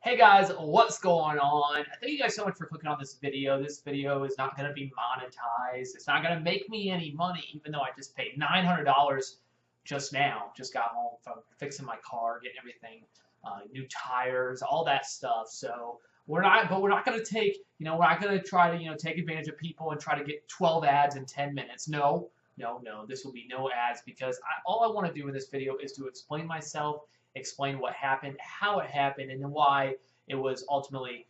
Hey guys, what's going on? Thank you guys so much for clicking on this video. This video is not going to be monetized. It's not going to make me any money, even though I just paid $900 just now. Just got home from fixing my car, getting everything, new tires, all that stuff. So we're not going to take, we're not going to try to, take advantage of people and try to get 12 ads in 10 minutes. No, no, no. This will be no ads because all I want to do in this video is to explain myself, explain what happened, how it happened, and then why it was ultimately,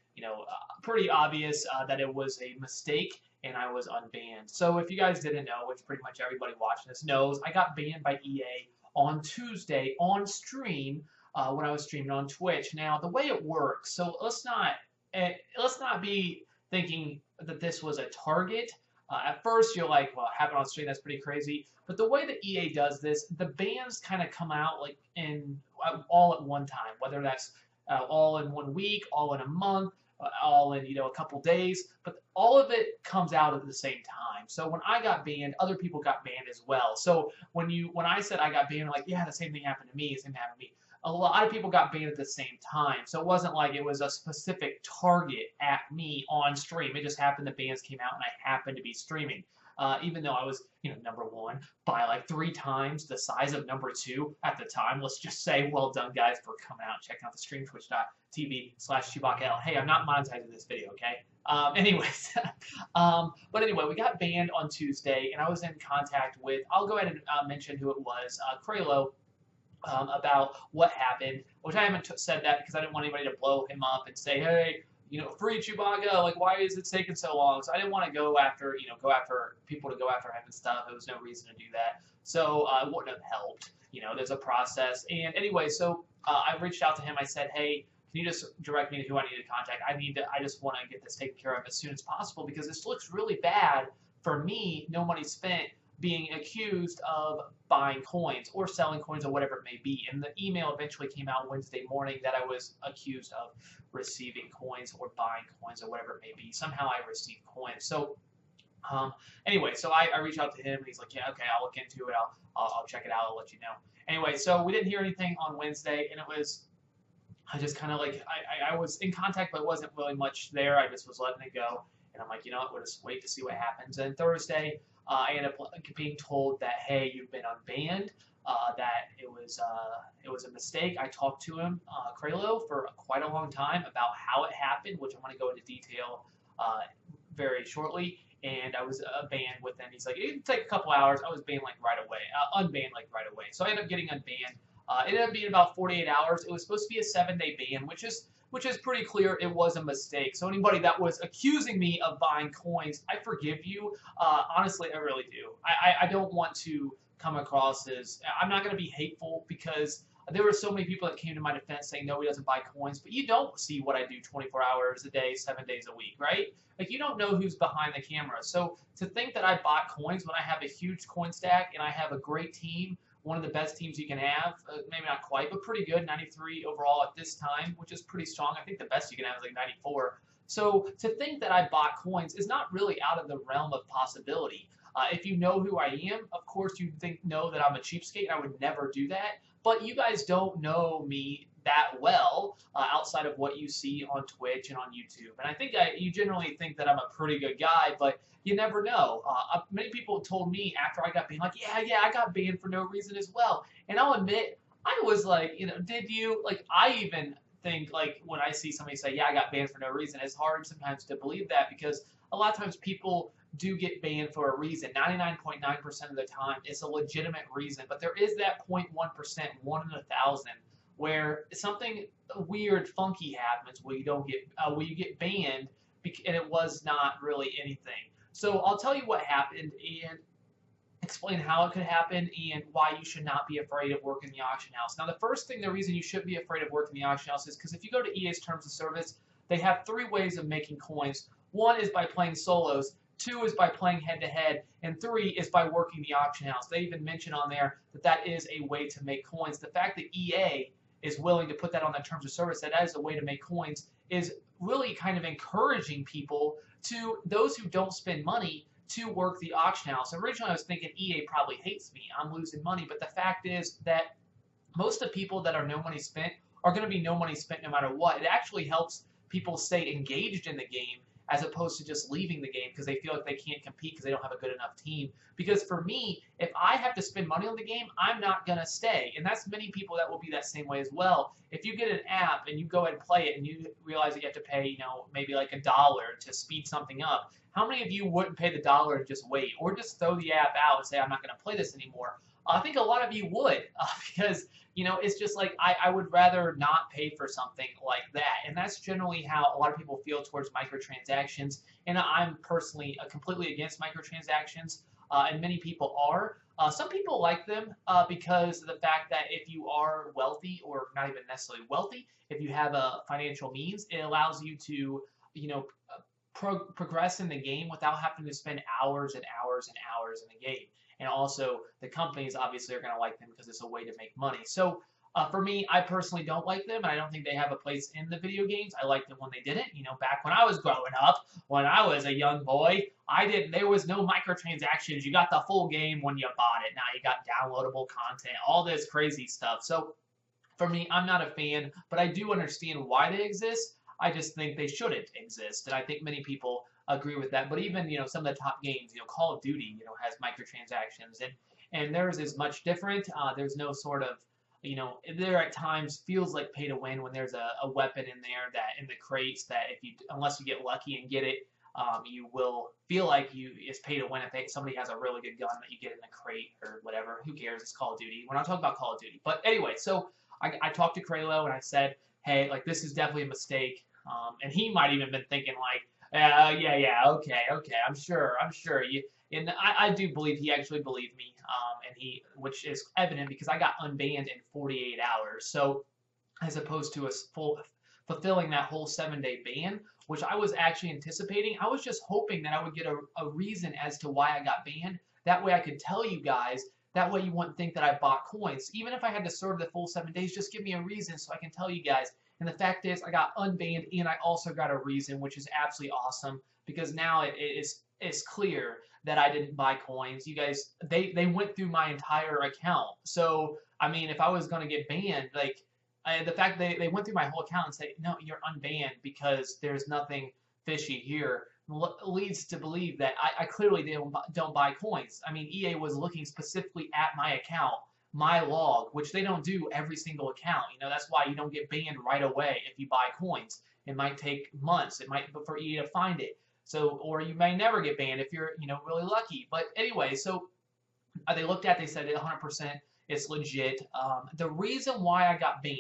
pretty obvious that it was a mistake and I was unbanned. So if you guys didn't know, which pretty much everybody watching this knows, I got banned by EA on Tuesday on stream when I was streaming on Twitch. Now the way it works, so let's not be thinking that this was a target. At first, you're like, well, have it on stream, that's pretty crazy. But the way that EA does this, the bans kind of come out like in all at one time, whether that's all in 1 week, all in a month, all in a couple days. But all of it comes out at the same time. So when I got banned, other people got banned as well. So when I said I got banned, like, yeah, the same thing happened to me. The same thing happened to me. A lot of people got banned at the same time. So it wasn't like it was a specific target at me on stream. It just happened the bans came out and I happened to be streaming. Even though I was, number one by like 3 times the size of number 2 at the time. Let's just say, well done, guys, for coming out and checking out the stream, twitch.tv/ChewbaccaL. Hey, I'm not monetizing this video, okay? Anyways, but anyway, we got banned on Tuesday, and I was in contact with, I'll go ahead and mention who it was, Kralo, about what happened, which I haven't said that because I didn't want anybody to blow him up and say, hey, free Chewbacca, like, why is it taking so long? So I didn't want to go after people to go after him and stuff. There was no reason to do that. So it wouldn't have helped. There's a process. And anyway, so I reached out to him. I said, hey, can you just direct me to who I need to contact? I just want to get this taken care of as soon as possible because this looks really bad for me, no money spent, being accused of buying coins or selling coins or whatever it may be. And the email eventually came out Wednesday morning that I was accused of receiving coins or buying coins or whatever it may be. Somehow I received coins. So anyway, so I reached out to him and he's like, yeah, okay, I'll look into it. I'll check it out. I'll let you know. Anyway, so we didn't hear anything on Wednesday, and I just kind of like, I was in contact, but it wasn't really much there. I just was letting it go. And I'm like, you know what, we'll just wait to see what happens. And Thursday, I ended up being told that, hey, you've been unbanned, that it was a mistake. I talked to him, Kralo, for quite a long time about how it happened, which I'm going to go into detail very shortly. And I was banned within, he's like, it can take a couple hours. I was banned like right away, unbanned like right away. So I ended up getting unbanned. It ended up being about 48 hours. It was supposed to be a 7-day ban, which is pretty clear it was a mistake. So anybody that was accusing me of buying coins, I forgive you. Honestly, I really do. I don't want to come across as, I'm not going to be hateful because there were so many people that came to my defense saying, no, he doesn't buy coins, but you don't see what I do 24 hours a day, 7 days a week, right? Like, you don't know who's behind the camera. So to think that I bought coins when I have a huge coin stack and I have a great team, one of the best teams you can have, maybe not quite, but pretty good, 93 overall at this time, which is pretty strong. I think the best you can have is like 94. So to think that I bought coins is not really out of the realm of possibility. If you know who I am, of course you know that I'm a cheapskate and I would never do that. But you guys don't know me that well outside of what you see on Twitch and on YouTube. And I think you generally think that I'm a pretty good guy, but you never know. Many people told me after I got banned, like, yeah, I got banned for no reason as well. And I'll admit, I was like, did you? Like, I even think, like, when I see somebody say, yeah, I got banned for no reason, it's hard sometimes to believe that because a lot of times people do get banned for a reason. 99.9% of the time, it's a legitimate reason. But there is that 0.1%, 1 in 1,000, where something weird, funky happens where you get banned, and it was not really anything. So I'll tell you what happened and explain how it could happen and why you should not be afraid of working the auction house. Now, the reason you should be afraid of working the auction house is because if you go to EA's terms of service, they have 3 ways of making coins. 1 is by playing solos, 2 is by playing head-to-head, and 3 is by working the auction house. They even mention on there that that is a way to make coins. The fact that EA is willing to put that on their terms of service, that is a way to make coins, is really kind of encouraging people, to those who don't spend money, to work the auction house. Originally, I was thinking EA probably hates me. I'm losing money. But the fact is that most of the people that are no money spent are going to be no money spent no matter what. It actually helps people stay engaged in the game as opposed to just leaving the game because they feel like they can't compete because they don't have a good enough team. Because for me, if I have to spend money on the game, I'm not going to stay. And that's many people that will be that same way as well. If you get an app and you go ahead and play it and you realize that you have to pay, maybe like $1 to speed something up, how many of you wouldn't pay the dollar and just wait or just throw the app out and say, I'm not going to play this anymore? I think a lot of you would because, it's just like I would rather not pay for something like that. And that's generally how a lot of people feel towards microtransactions. And I'm personally completely against microtransactions, and many people are. Some people like them because of the fact that if you are wealthy, or not even necessarily wealthy, if you have a financial means, it allows you to, progress in the game without having to spend hours and hours and hours in the game. And also, the companies obviously are going to like them because it's a way to make money. So, for me, I personally don't like them, and I don't think they have a place in the video games. I liked them when they didn't. Back when I was growing up, when I was a young boy, there was no microtransactions. You got the full game when you bought it. Now you got downloadable content, all this crazy stuff. So, for me, I'm not a fan, but I do understand why they exist. I just think they shouldn't exist, and I think many people agree with that. But even some of the top games, Call of Duty, has microtransactions, and theirs is much different. There's no sort of there at times feels like pay to win when there's a weapon in there that in the crates that unless you get lucky and get it, you will feel like it's pay to win if somebody has a really good gun that you get in the crate or whatever. Who cares? It's Call of Duty. We're not talking about Call of Duty. But anyway, so I talked to Kralo and I said, hey, like this is definitely a mistake. And he might even been thinking like, yeah, okay, I'm sure. And I do believe he actually believed me, which is evident because I got unbanned in 48 hours. So as opposed to fulfilling that whole 7-day ban, which I was actually anticipating, I was just hoping that I would get a reason as to why I got banned. That way I could tell you guys. That way you wouldn't think that I bought coins. Even if I had to serve the full 7 days, just give me a reason so I can tell you guys. And the fact is, I got unbanned, and I also got a reason, which is absolutely awesome, because now it's clear that I didn't buy coins. You guys, they went through my entire account. So, I mean, if I was going to get banned, like, the fact that they went through my whole account and say, no, you're unbanned because there's nothing fishy here, leads to believe that I clearly don't buy coins. I mean, EA was looking specifically at my account, my log, which they don't do every single account. That's why you don't get banned right away if you buy coins. It might take months. It might for EA to find it. So, or you may never get banned if you're, really lucky. But anyway, so they looked at, they said 100% it's legit. The reason why I got banned,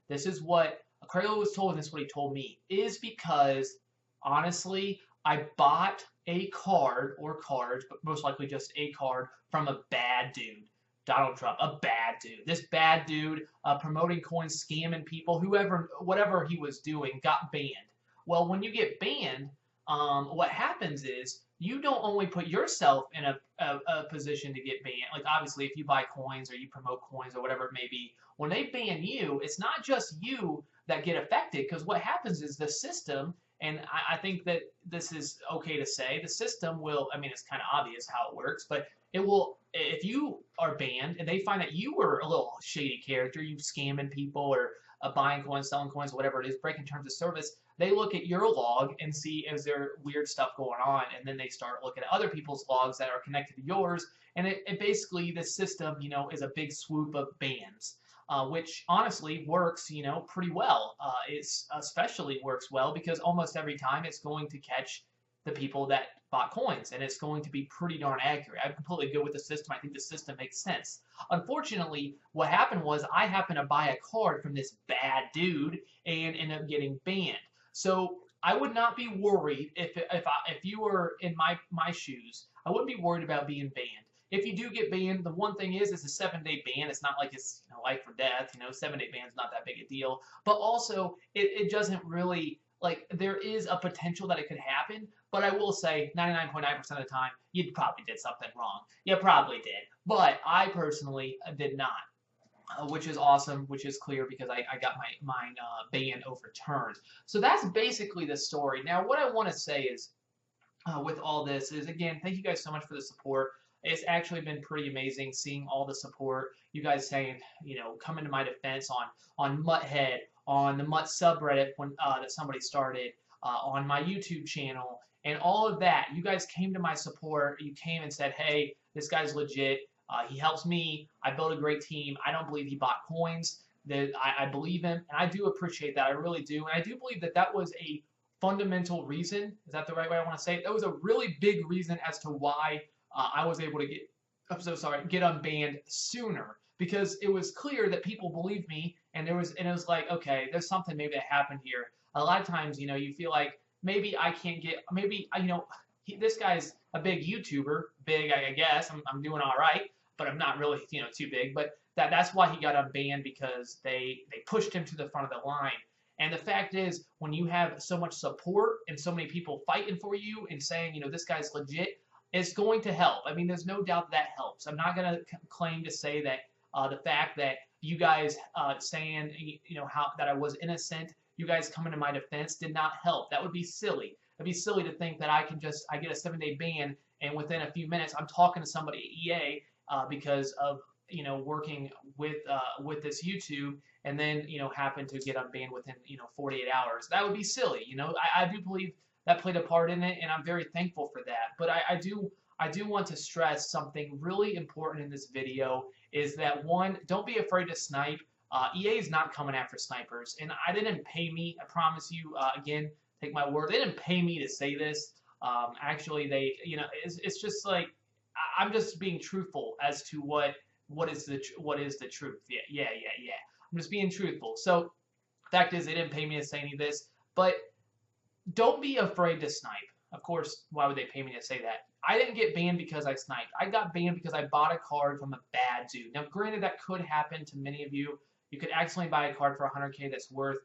this is what Kralo was told, and this is what he told me, is because honestly, I bought a card or cards, but most likely just a card from a bad dude. Donald Trump, a bad dude. This bad dude promoting coins, scamming people, whatever he was doing, got banned. Well, when you get banned, what happens is you don't only put yourself in a position to get banned. Like obviously, if you buy coins or you promote coins or whatever it may be, when they ban you, it's not just you that get affected. Because what happens is the system, and I think that this is okay to say, the system will. I mean, it's kind of obvious how it works, but it will. If you are banned and they find that you were a little shady character, you scamming people or buying coins, selling coins, whatever it is, breaking terms of service, they look at your log and see is there weird stuff going on, and then they start looking at other people's logs that are connected to yours, and it basically, the system, is a big swoop of bans, which honestly works, pretty well. It especially works well because almost every time it's going to catch the people that bought coins, and it's going to be pretty darn accurate. I'm completely good with the system. I think the system makes sense. Unfortunately, what happened was I happened to buy a card from this bad dude and ended up getting banned. So I would not be worried if you were in my shoes. I wouldn't be worried about being banned. If you do get banned, the one thing is it's a 7-day ban. It's not like it's life or death. 7-day ban is not that big a deal. But also, it doesn't really, like, there is a potential that it could happen. But I will say 99.9% of the time, you probably did something wrong. You probably did. But I personally did not. Which is awesome, which is clear because I got mine ban overturned. So that's basically the story. Now, what I want to say is, with all this is, again, thank you guys so much for the support. It's actually been pretty amazing seeing all the support. You guys saying, coming to my defense on Mutthead, on the Mutt subreddit when that somebody started, on my YouTube channel, and all of that. You guys came to my support. You came and said, hey, this guy's legit. He helps me. I built a great team. I don't believe he bought coins. I believe him, and I do appreciate that. I really do, and I do believe that that was a fundamental reason. Is that the right way I want to say it? That was a really big reason as to why I was able to get unbanned sooner, because it was clear that people believed me, and it was like, okay, there's something maybe that happened here. A lot of times, you feel like maybe I can't get, maybe this guy's a big YouTuber, big, I guess. I'm doing all right, but I'm not really too big. But that's why he got unbanned, because they pushed him to the front of the line. And the fact is, when you have so much support and so many people fighting for you and saying, this guy's legit, it's going to help. I mean, there's no doubt that helps. I'm not going to claim to say that the fact that you guys saying, how that I was innocent, you guys coming to my defense did not help. That would be silly. It'd be silly to think that I get a 7-day ban and within a few minutes I'm talking to somebody at EA because of working with this YouTube, and then happen to get unbanned within 48 hours. That would be silly. I do believe that played a part in it, and I'm very thankful for that. But I do want to stress something really important in this video, is that one, don't be afraid to snipe. EA is not coming after snipers, and I didn't pay me. I promise you. Again, take my word. They didn't pay me to say this. Actually, they, it's just like I'm just being truthful as to what is the truth. Yeah. I'm just being truthful. So, fact is, they didn't pay me to say any of this, but don't be afraid to snipe. Of course, why would they pay me to say that? I didn't get banned because I sniped. I got banned because I bought a card from a bad dude. Now, granted, that could happen to many of you. You could accidentally buy a card for 100K that's worth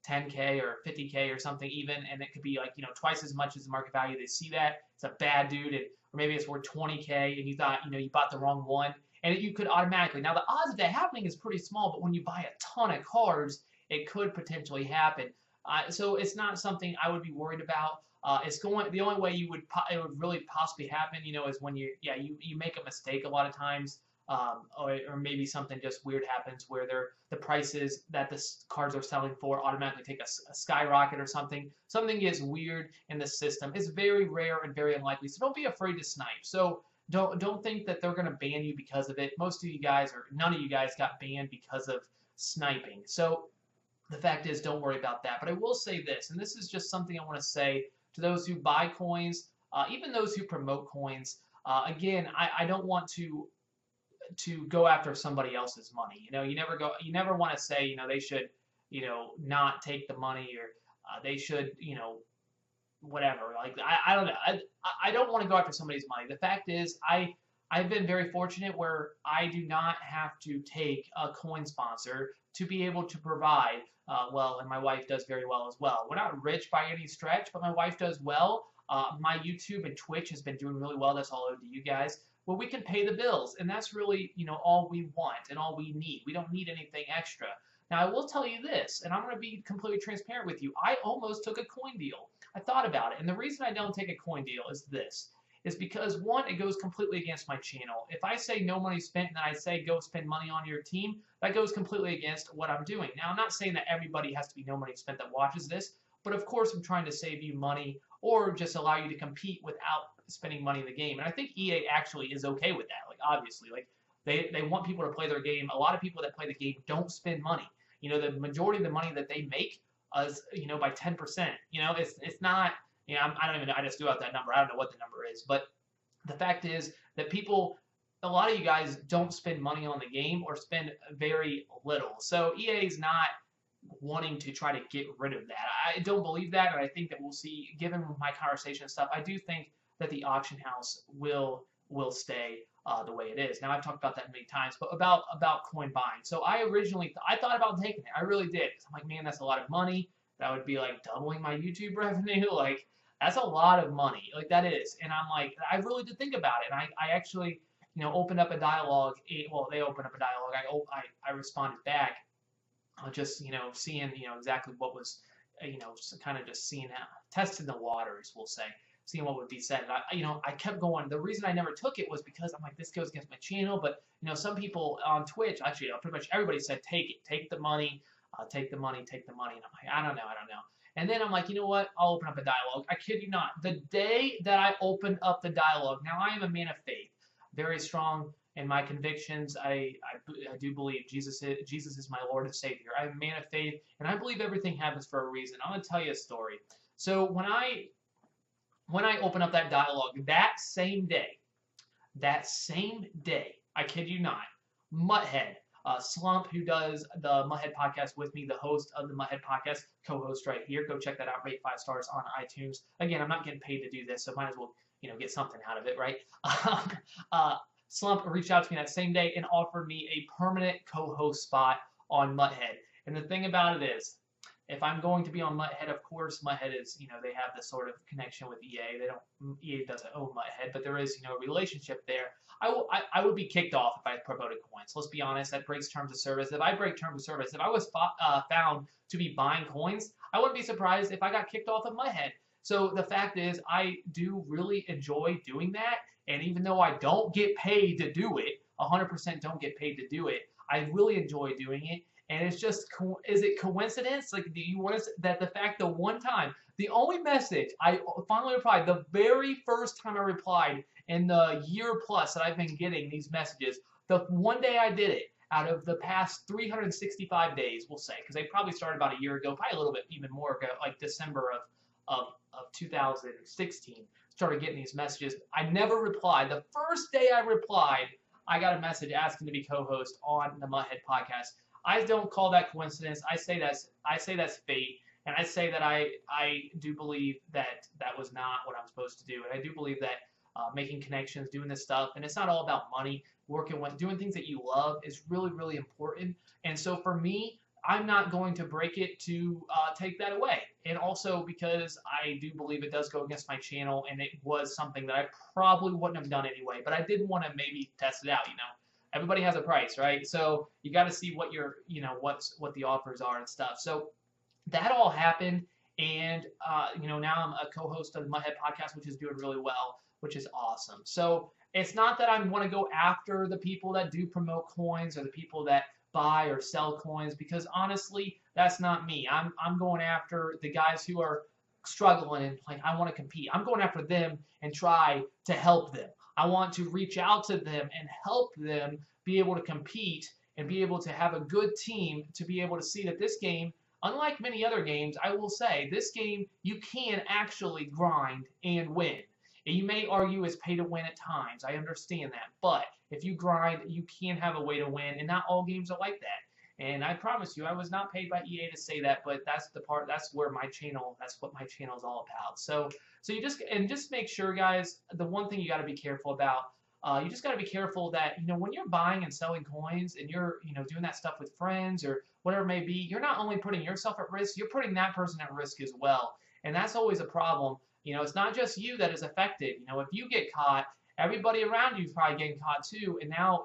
10K or 50K or something even, and it could be like, twice as much as the market value. They see that it's a bad dude, or maybe it's worth 20K, and you thought, you bought the wrong one, and you could automatically. Now, the odds of that happening is pretty small, but when you buy a ton of cards, it could potentially happen. So it's not something I would be worried about. The only way it would really possibly happen, is when you make a mistake a lot of times, or maybe something just weird happens where the prices that the cards are selling for automatically take a skyrocket or something. Something gets weird in the system. It's very rare and very unlikely. So don't be afraid to snipe. So don't think that they're going to ban you because of it. Most of you guys, or none of you guys, got banned because of sniping. So the fact is, don't worry about that. But I will say this, and this is just something I want to say to those who buy coins, even those who promote coins. Again, I don't want to go after somebody else's money. You never want to say, they should, not take the money, or they should, whatever. Like, I don't know. I don't want to go after somebody's money. The fact is, I've been very fortunate where I do not have to take a coin sponsor to be able to provide well, and my wife does very well as well. We're not rich by any stretch, but my wife does well. My YouTube and Twitch has been doing really well. That's all owed to you guys. Well, we can pay the bills, and that's really, all we want and all we need. We don't need anything extra. Now, I will tell you this, and I'm going to be completely transparent with you. I almost took a coin deal. I thought about it, and the reason I don't take a coin deal is this. Is because, one, it goes completely against my channel. If I say no money spent and then I say go spend money on your team, that goes completely against what I'm doing. Now, I'm not saying that everybody has to be no money spent that watches this, but of course I'm trying to save you money or just allow you to compete without spending money in the game. And I think EA actually is okay with that. Like, obviously, like they want people to play their game. A lot of people that play the game don't spend money. The majority of the money that they make is, by 10%. It's not. I don't even know. I just threw out that number. I don't know what the number is. But the fact is that a lot of you guys don't spend money on the game or spend very little. So EA is not wanting to try to get rid of that. I don't believe that, and I think that we'll see, given my conversation and stuff, I do think that the auction house will stay the way it is. Now, I've talked about that many times, but about coin buying. So I originally, I thought about taking it. I really did. I'm like, man, that's a lot of money. That would be like doubling my YouTube revenue. Like, that's a lot of money. Like, that is. And I'm like, I really did think about it. And I actually, opened up a dialogue. Well, they opened up a dialogue. I responded back, just, seeing, exactly what was, kind of just seeing how, testing the waters, we'll say. seeing what would be said. And I kept going. The reason I never took it was because I'm like, this goes against my channel. But some people on Twitch, actually, pretty much everybody said, take it, take the money, take the money, take the money. And I'm like, I don't know. And then I'm like, you know what? I'll open up a dialogue. I kid you not. The day that I opened up the dialogue, now I am a man of faith, very strong in my convictions. I do believe Jesus is my Lord and Savior. I'm a man of faith, and I believe everything happens for a reason. I'm going to tell you a story. So when I open up that dialogue, that same day, I kid you not, Mutthead, Slump, who does the Mutthead podcast with me, the host of the Mutthead podcast, co-host right here. Go check that out. Rate 5 stars on iTunes. Again, I'm not getting paid to do this, so might as well, get something out of it, right? Slump reached out to me that same day and offered me a permanent co-host spot on Mutthead. And the thing about it is, if I'm going to be on Mutthead, of course, Mutthead is, they have this sort of connection with EA. EA doesn't own Mutthead, but there is, a relationship there. I would be kicked off if I promoted coins. Let's be honest, that breaks terms of service. If I break terms of service, if I was found to be buying coins, I wouldn't be surprised if I got kicked off of Mutthead. So the fact is, I do really enjoy doing that, and even though I don't get paid to do it, 100% don't get paid to do it, I really enjoy doing it. And it's just, is it coincidence? Like, do you want to, that the fact the one time, the only message I finally replied, the very first time I replied in the year plus that I've been getting these messages, the one day I did it, out of the past 365 days, we'll say, because they probably started about a year ago, probably a little bit even more ago, like December of 2016, started getting these messages. I never replied. The first day I replied, I got a message asking to be co-host on the Mutthead podcast. I don't call that coincidence. I say that's fate, and I say that I do believe that was not what I'm supposed to do, and I do believe that making connections, doing this stuff, and it's not all about money. Doing things that you love is really, really important. And so for me, I'm not going to break it to take that away. And also because I do believe it does go against my channel, and it was something that I probably wouldn't have done anyway. But I did want to maybe test it out. Everybody has a price, right? So you got to see what your, what the offers are and stuff. So that all happened, and now I'm a co-host of the Mutthead podcast, which is doing really well, which is awesome. So it's not that I want to go after the people that do promote coins or the people that buy or sell coins, because honestly, that's not me. I'm going after the guys who are struggling and like, I want to compete. I'm going after them and try to help them. I want to reach out to them and help them be able to compete and be able to have a good team to be able to see that this game, unlike many other games, I will say, this game, you can actually grind and win. And you may argue it's pay to win at times. I understand that. But if you grind, you can have a way to win, and not all games are like that. And I promise you, I was not paid by EA to say that, but that's where my channel, that's what my channel is all about. So you just make sure, guys, the one thing you got to be careful about, you just got to be careful that, when you're buying and selling coins and you're, doing that stuff with friends or whatever it may be, you're not only putting yourself at risk, you're putting that person at risk as well. And that's always a problem. It's not just you that is affected. If you get caught, everybody around you is probably getting caught too. And now,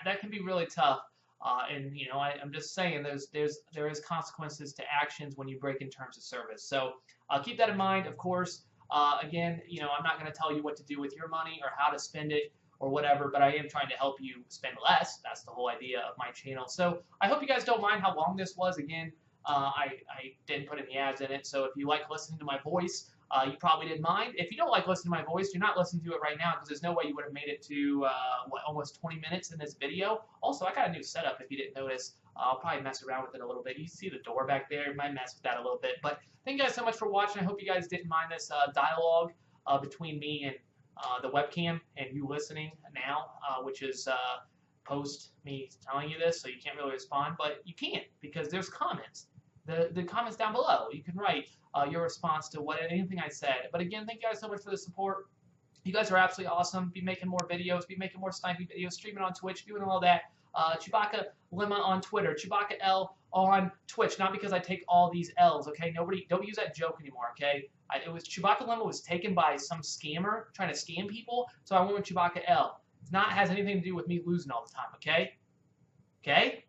that can be really tough. I'm just saying there is consequences to actions when you break in terms of service. So keep that in mind, of course. Again, I'm not going to tell you what to do with your money or how to spend it or whatever, but I am trying to help you spend less. That's the whole idea of my channel. So I hope you guys don't mind how long this was. Again, I didn't put any ads in it, so if you like listening to my voice, you probably didn't mind. If you don't like listening to my voice, you're not listening to it right now, because there's no way you would have made it to, almost 20 minutes in this video. Also, I got a new setup, if you didn't notice. I'll probably mess around with it a little bit. You see the door back there. You might mess with that a little bit. But thank you guys so much for watching. I hope you guys didn't mind this dialogue between me and the webcam and you listening now, which is post me telling you this, so you can't really respond. But you can't, because there's comments. The comments down below. You can write your response to anything I said. But again, thank you guys so much for the support. You guys are absolutely awesome. Be making more videos. Be making more sniping videos. Streaming on Twitch. Doing all that. ChewbaccaLemma on Twitter. ChewbaccaL on Twitch. Not because I take all these L's, okay? Nobody, don't use that joke anymore, okay? ChewbaccaLemma was taken by some scammer trying to scam people, so I went with ChewbaccaL. It has anything to do with me losing all the time, okay? Okay?